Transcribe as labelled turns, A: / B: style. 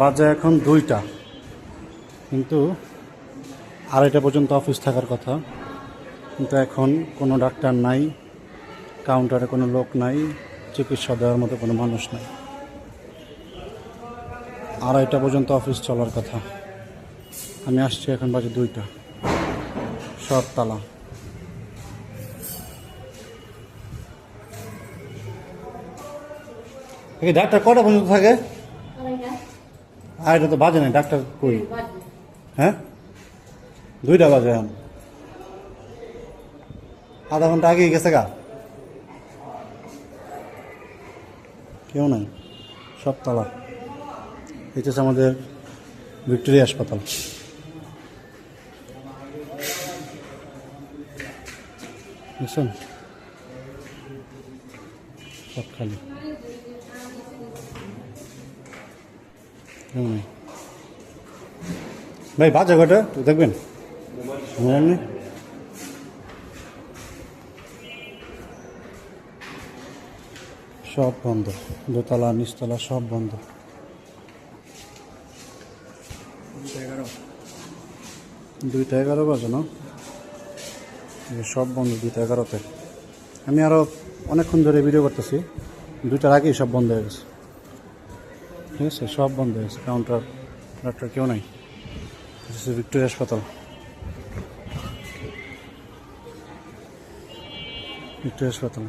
A: বাজে এখন 2টা, কিন্তু 2:30 পর্যন্ত অফিস থাকার কথা, কিন্তু এখন কোনো ডাক্তার নাই, কাউন্টারে কোনো লোক নাই, চিকিৎসা দেওয়ার মতো কোনো মানুষ নাই। 2:30 পর্যন্ত অফিস চলার কথা। আমি আসছি এখন বাজে 2টা, সব তালা। ডাক্তার কটা পর্যন্ত থাকে? এটা তো বাজে নাই, ডাক্তার কই? হ্যাঁ, 2টা বাজে এখন, আধা ঘন্টা আগেই গেছে গা। কেউ নাই, সব তালা। এটা হচ্ছে আমাদের ভিক্টোরিয়া হাসপাতাল। বুঝছেন, সব খালি, কেউ নেই। ভাই বাজে কটা তো দেখবেন? সব বন্ধ, দোতলা নিচতলা সব বন্ধ। 2:11 বাজে না, সব বন্ধ 2:11-তে। আমি আরও অনেকক্ষণ ধরে ভিডিও করতেছি, 2টার আগেই সব বন্ধ হয়ে গেছে। ঠিক আছে, সব বন্ধ হয়ে গেছে, কাউন্টার ডাক্তার কেউ নাই। ভিক্টোরিয়া হাসপাতাল, ভিক্টোরিয়া হাসপাতাল।